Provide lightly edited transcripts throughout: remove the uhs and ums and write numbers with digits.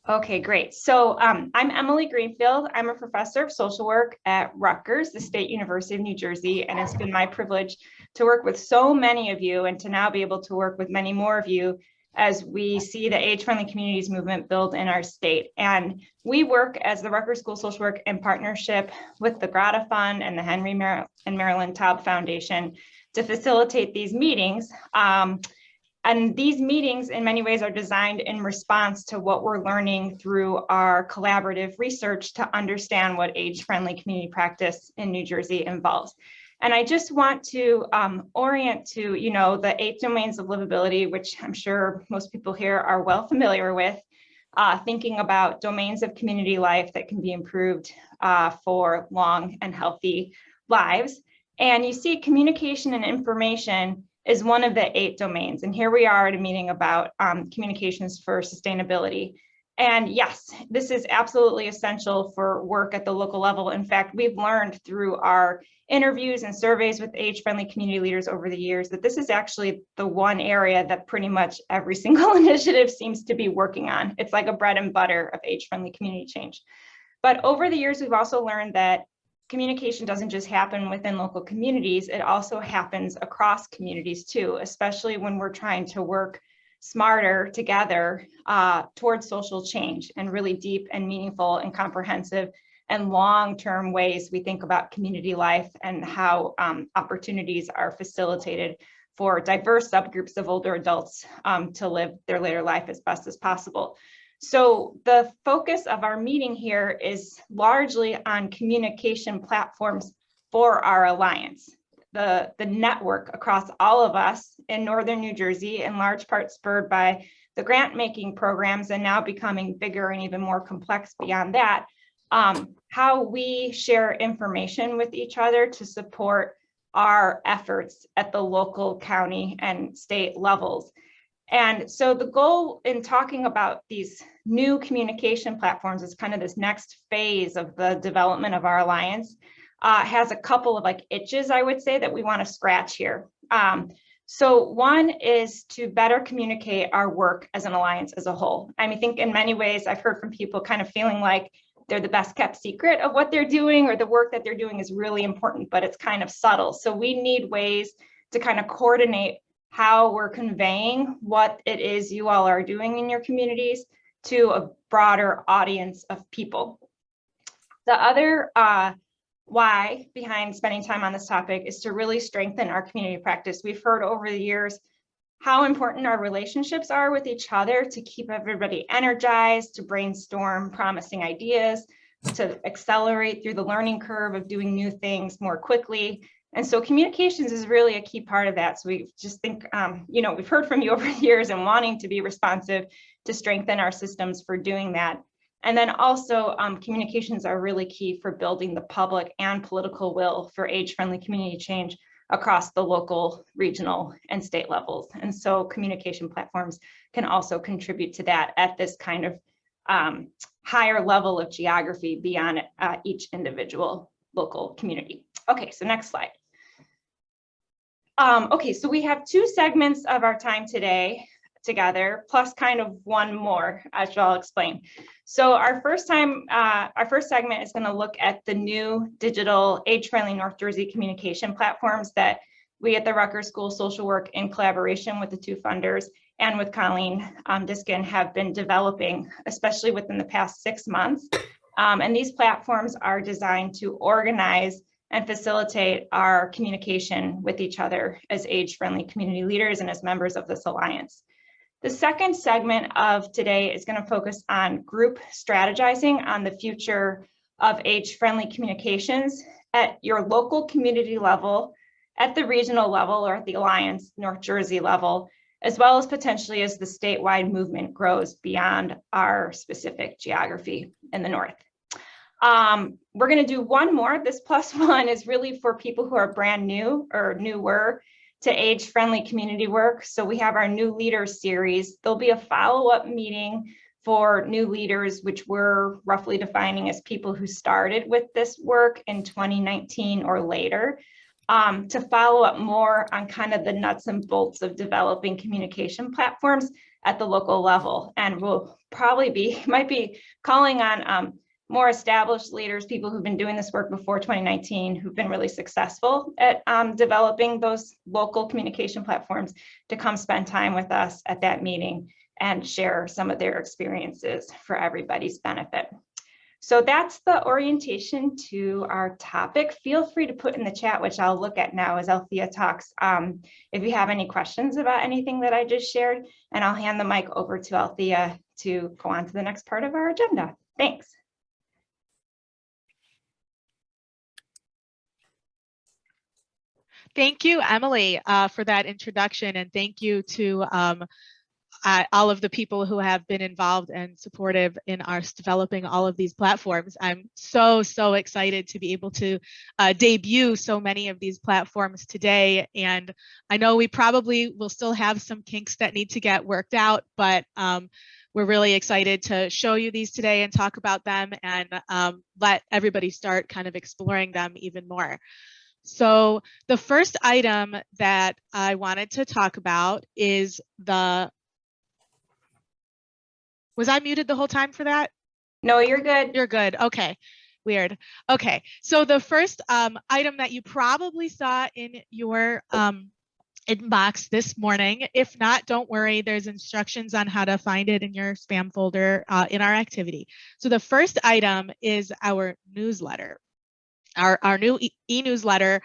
Okay, great. So I'm Emily Greenfield. I'm a professor of social work at Rutgers, the State University of New Jersey, and it's been my privilege to work with so many of you and to now be able to work with many more of you as we see the age-friendly communities movement build in our state. And we work as the Rutgers School of Social Work in partnership with the Grata Fund and the Henry and Marilyn Taub Foundation to facilitate these meetings. And these meetings in many ways are designed in response to what we're learning through our collaborative research to understand what age-friendly community practice in New Jersey involves. And I just want to orient to, the 8 domains of livability, which I'm sure most people here are well familiar with, thinking about domains of community life that can be improved for long and healthy lives. And you see communication and information is one of the 8 domains. And here we are at a meeting about communications for sustainability. And yes, this is absolutely essential for work at the local level. In fact, we've learned through our interviews and surveys with age-friendly community leaders over the years that this is actually the one area that pretty much every single initiative seems to be working on. It's like a bread and butter of age-friendly community change. But over the years, we've also learned that communication doesn't just happen within local communities, it also happens across communities too, especially when we're trying to work smarter together towards social change and really deep and meaningful and comprehensive and long-term ways we think about community life and how opportunities are facilitated for diverse subgroups of older adults to live their later life as best as possible. So the focus of our meeting here is largely on communication platforms for our alliance. The network across all of us in Northern New Jersey, in large part spurred by the grant-making programs and now becoming bigger and even more complex beyond that, how we share information with each other to support our efforts at the local, county, and state levels. And so the goal in talking about these new communication platforms is kind of this next phase of the development of our alliance has a couple of itches, I would say, that we want to scratch here. So one is to better communicate our work as an alliance as a whole. I think in many ways, I've heard from people kind of feeling like they're the best kept secret of what they're doing, or the work that they're doing is really important, but it's kind of subtle. So we need ways to kind of coordinate how we're conveying what it is you all are doing in your communities to a broader audience of people. The other why behind spending time on this topic is to really strengthen our community practice. We've heard over the years how important our relationships are with each other to keep everybody energized, to brainstorm promising ideas, to accelerate through the learning curve of doing new things more quickly. And so communications is really a key part of that. So we just think, we've heard from you over the years and wanting to be responsive to strengthen our systems for doing that. And then also communications are really key for building the public and political will for age-friendly community change across the local, regional, and state levels. And so communication platforms can also contribute to that at this kind of higher level of geography beyond each individual local community. Okay, so next slide. Okay, so we have 2 segments of our time today together, plus kind of one more, as I'll explain. So our first segment is going to look at the new digital age-friendly North Jersey communication platforms that we at the Rutgers School of Social Work, in collaboration with the 2 funders and with Colleen Diskin, have been developing, especially within the past 6 months. And these platforms are designed to organize and facilitate our communication with each other as age-friendly community leaders and as members of this alliance. The second segment of today is going to focus on group strategizing on the future of age-friendly communications at your local community level, at the regional level, or at the Alliance North Jersey level, as well as potentially as the statewide movement grows beyond our specific geography in the North. We're going to do one more. This +1 is really for people who are brand new or newer to age-friendly community work. So we have our new leaders series. There'll be a follow-up meeting for new leaders, which we're roughly defining as people who started with this work in 2019 or later, to follow up more on kind of the nuts and bolts of developing communication platforms at the local level. And we'll probably might be calling on more established leaders, people who've been doing this work before 2019, who've been really successful at developing those local communication platforms, to come spend time with us at that meeting and share some of their experiences for everybody's benefit. So that's the orientation to our topic. Feel free to put in the chat, which I'll look at now as Althea talks, if you have any questions about anything that I just shared, and I'll hand the mic over to Althea to go on to the next part of our agenda. Thanks. Thank you, Emily, for that introduction, and thank you to all of the people who have been involved and supportive in our developing all of these platforms. I'm so excited to be able to debut so many of these platforms today. And I know we probably will still have some kinks that need to get worked out, but we're really excited to show you these today and talk about them, and let everybody start kind of exploring them even more. So the first item that I wanted to talk about is was I muted the whole time for that? No, you're good. You're good. Okay. Weird. Okay. So the first item that you probably saw in your inbox this morning, if not, don't worry, there's instructions on how to find it in your spam folder in our activity. So the first item is our newsletter. Our new e-newsletter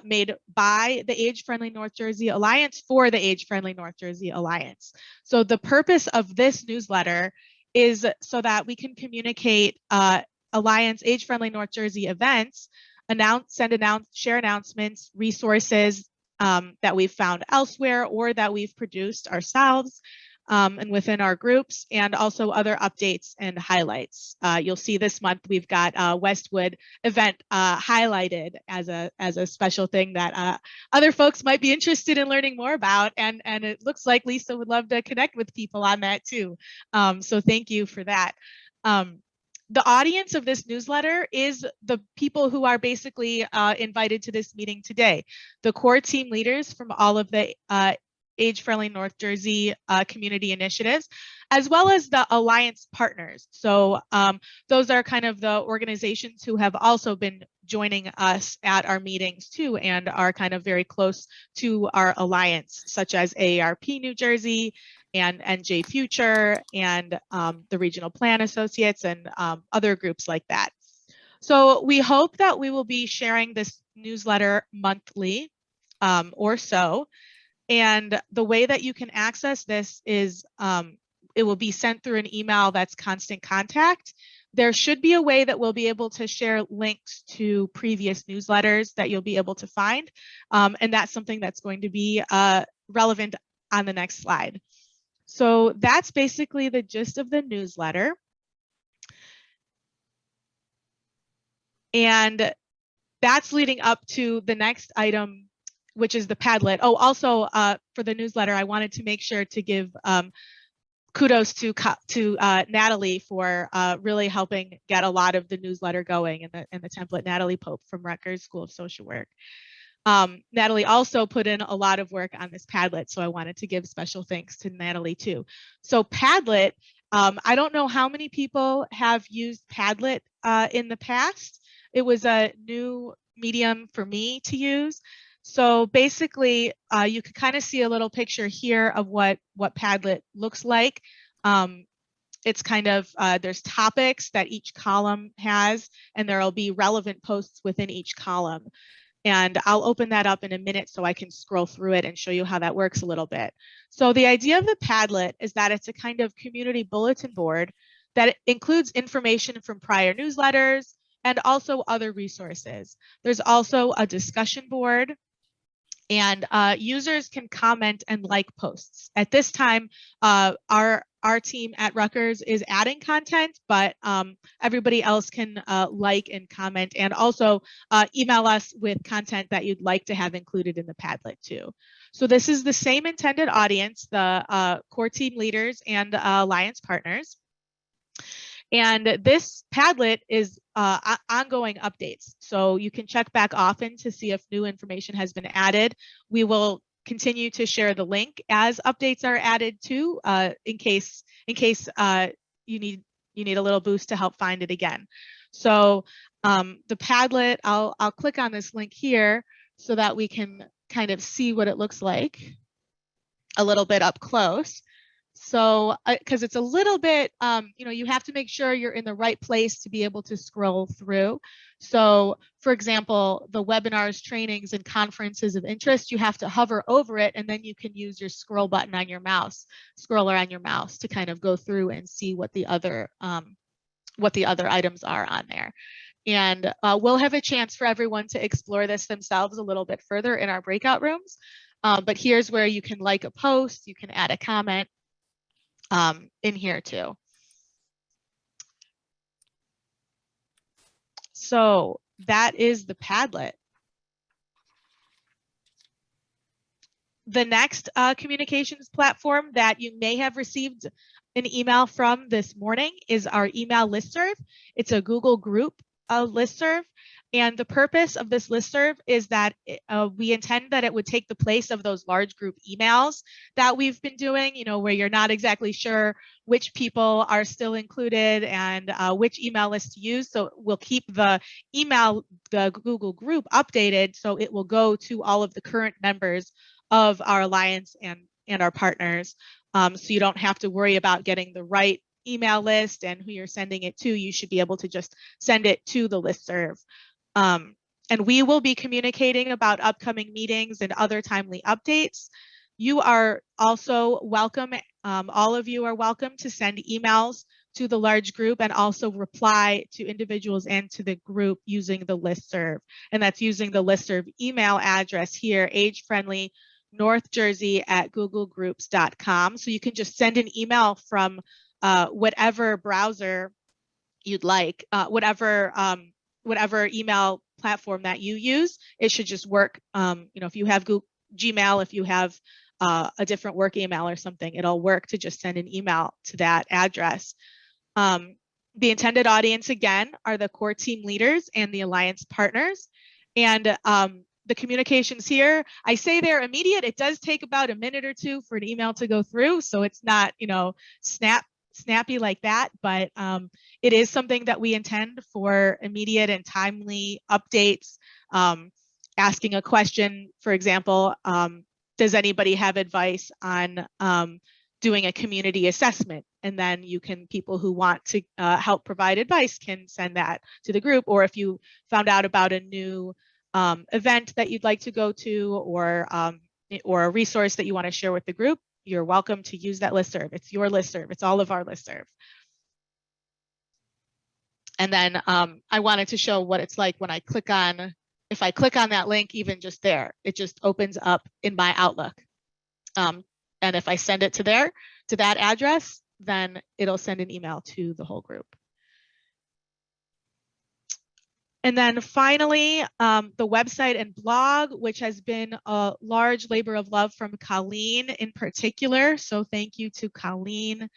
made by the Age-Friendly North Jersey Alliance for the Age-Friendly North Jersey Alliance. So the purpose of this newsletter is so that we can communicate Alliance Age-Friendly North Jersey events, share announcements, resources that we've found elsewhere or that we've produced ourselves, and within our groups, and also other updates and highlights. You'll see this month we've got Westwood event highlighted as a special thing that other folks might be interested in learning more about, and it looks like Lisa would love to connect with people on that too. So thank you for that. The audience of this newsletter is the people who are basically invited to this meeting today, the core team leaders from all of the Age-Friendly North Jersey community initiatives, as well as the Alliance partners. So those are kind of the organizations who have also been joining us at our meetings too, and are kind of very close to our Alliance, such as AARP New Jersey and NJ Future and the Regional Plan Associates and other groups like that. So we hope that we will be sharing this newsletter monthly or so. And the way that you can access this is it will be sent through an email that's constant contact. There should be a way that we'll be able to share links to previous newsletters that you'll be able to find. And that's something that's going to be relevant on the next slide. So that's basically the gist of the newsletter. And that's leading up to the next item, which is the Padlet. Oh, also for the newsletter, I wanted to make sure to give kudos to Natalie for really helping get a lot of the newsletter going, and the template, Natalie Pope from Rutgers School of Social Work. Natalie also put in a lot of work on this Padlet, so I wanted to give special thanks to Natalie too. So Padlet, I don't know how many people have used Padlet in the past. It was a new medium for me to use. So basically, you can kind of see a little picture here of what Padlet looks like. It's kind of, there's topics that each column has, and there'll be relevant posts within each column. And I'll open that up in a minute so I can scroll through it and show you how that works a little bit. So the idea of the Padlet is that it's a kind of community bulletin board that includes information from prior newsletters and also other resources. There's also a discussion board, and users can comment and like posts. At this time, our team at Rutgers is adding content, but everybody else can like and comment, and also email us with content that you'd like to have included in the Padlet too. So this is the same intended audience, the core team leaders and Alliance partners. And this Padlet is ongoing updates. So you can check back often to see if new information has been added. We will continue to share the link as updates are added too, in case you need a little boost to help find it again. So the Padlet, I'll click on this link here so that we can kind of see what it looks like a little bit up close. So, because it's a little bit, you have to make sure you're in the right place to be able to scroll through. So, for example, the webinars, trainings, and conferences of interest, you have to hover over it, and then you can use your scroll button on your mouse, scroller on your mouse, to kind of go through and see what the other items are on there. And we'll have a chance for everyone to explore this themselves a little bit further in our breakout rooms. But here's where you can like a post, you can add a comment in here too. So that is the Padlet. The next communications platform that you may have received an email from this morning is our email listserv. It's a Google group listserv. And the purpose of this listserv is that we intend that it would take the place of those large group emails that we've been doing, where you're not exactly sure which people are still included and which email list to use. So we'll keep the Google group updated, so it will go to all of the current members of our alliance and our partners. So you don't have to worry about getting the right email list and who you're sending it to. You should be able to just send it to the listserv. And we will be communicating about upcoming meetings and other timely updates. You are also welcome, all of you are welcome to send emails to the large group and also reply to individuals and to the group using the listserv. And that's using the listserv email address here, ageFriendlyNorthJersey@googlegroups.com. So you can just send an email from whatever browser you'd like, whatever email platform that you use. It should just work. If you have Gmail, if you have a different work email or something, it'll work to just send an email to that address. The intended audience, again, are the core team leaders and the alliance partners. And the communications here, I say they're immediate. It does take about a minute or two for an email to go through. So it's not, snappy like that, but it is something that we intend for immediate and timely updates. Asking a question, for example, does anybody have advice on doing a community assessment? And then people who want to help provide advice can send that to the group. Or if you found out about a new event that you'd like to go to, or a resource that you want to share with the group, you're welcome to use that listserv. It's your listserv. It's all of our listserv. And then I wanted to show what it's like when I click on, if I click on that link, even just there, it just opens up in my Outlook. And if I send it to that address, then it'll send an email to the whole group. And then finally, the website and blog, which has been a large labor of love from Colleen in particular. So thank you to Colleen.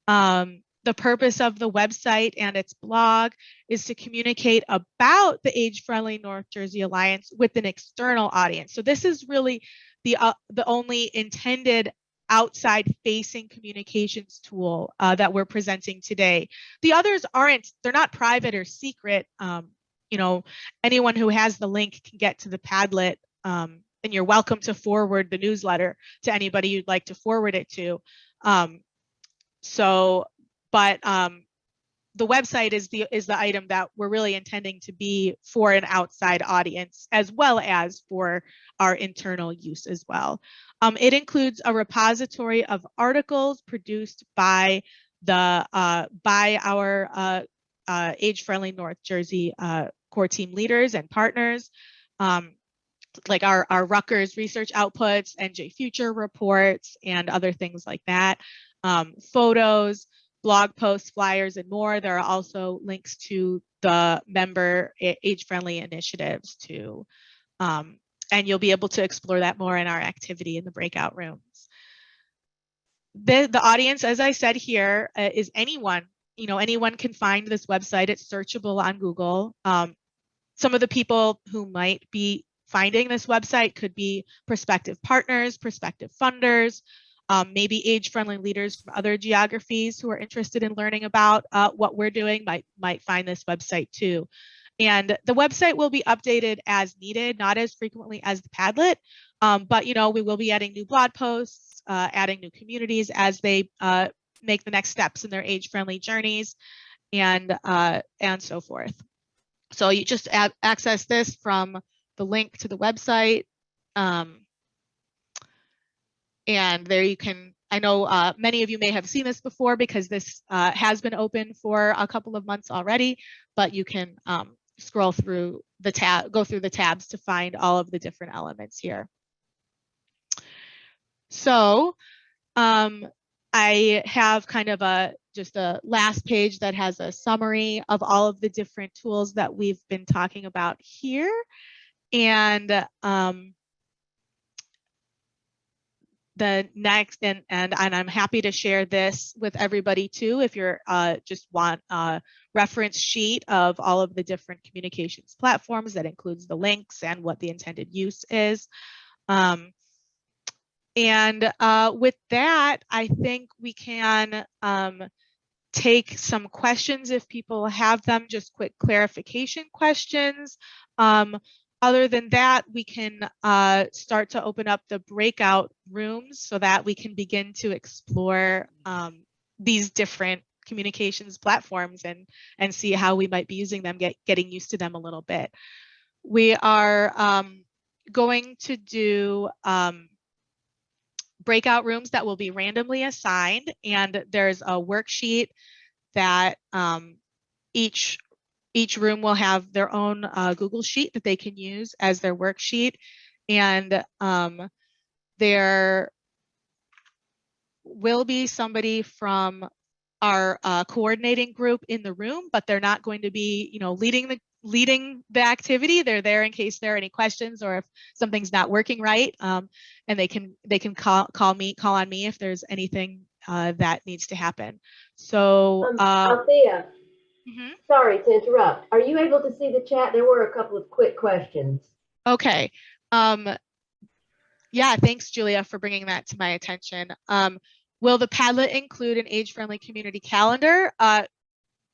The purpose of the website and its blog is to communicate about the Age-Friendly North Jersey Alliance with an external audience. So this is really the only intended outside-facing communications tool that we're presenting today. The others they're not private or secret. Anyone who has the link can get to the Padlet, and you're welcome to forward the newsletter to anybody you'd like to forward it to. The website is the item that we're really intending to be for an outside audience, as well as for our internal use as well. It includes a repository of articles produced by our Age-Friendly North Jersey core team leaders and partners, like our Rutgers research outputs, NJ Future reports, and other things like that. Photos, blog posts, flyers, and more. There are also links to the member age-friendly initiatives too. And you'll be able to explore that more in our activity in the breakout rooms. The audience, as I said here, is anyone. Anyone can find this website. It's searchable on Google. Some of the people who might be finding this website could be prospective partners, prospective funders, maybe age-friendly leaders from other geographies who are interested in learning about what we're doing might find this website too. And the website will be updated as needed, not as frequently as the Padlet, but we will be adding new blog posts, adding new communities as they make the next steps in their age-friendly journeys, and so forth. So you just access this from the link to the website. And there you can, I know many of you may have seen this before because this has been open for a couple of months already, but you can scroll through the go through the tabs to find all of the different elements here. So I have kind of just a last page that has a summary of all of the different tools that we've been talking about here. And the next, and I'm happy to share this with everybody too, if you're just want a reference sheet of all of the different communications platforms that includes the links and what the intended use is. And with that, I think we can take some questions if people have them, just quick clarification questions. Other than that, we can start to open up the breakout rooms so that we can begin to explore these different communications platforms and see how we might be using them, getting used to them a little bit. We are going to do breakout rooms that will be randomly assigned, and there's a worksheet that each room will have their own Google Sheet that they can use as their worksheet, and there will be somebody from our coordinating group in the room, but they're not going to be, leading the activity. They're there in case there are any questions or if something's not working right, and they can call on me if there's anything that needs to happen. So Althea, mm-hmm. Sorry to interrupt. Are you able to see the chat? There were a couple of quick questions. Okay. Yeah, thanks, Julia, for bringing that to my attention. Will the Padlet include an age-friendly community calendar?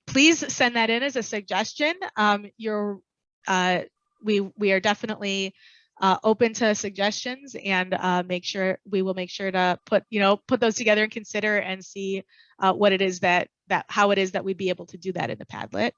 Please send that in as a suggestion. We are definitely open to suggestions, and we will make sure to put those together and consider and see what it is how it is that we'd be able to do that in the Padlet.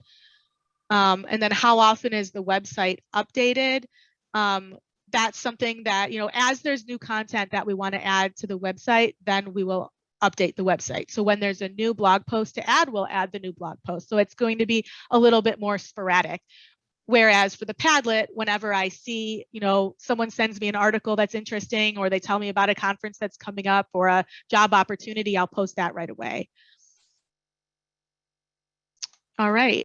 And then how often is the website updated? That's something that, as there's new content that we want to add to the website, then we will update the website. So when there's a new blog post to add, we'll add the new blog post. So it's going to be a little bit more sporadic. Whereas for the Padlet, whenever I see, someone sends me an article that's interesting, or they tell me about a conference that's coming up or a job opportunity, I'll post that right away. All right.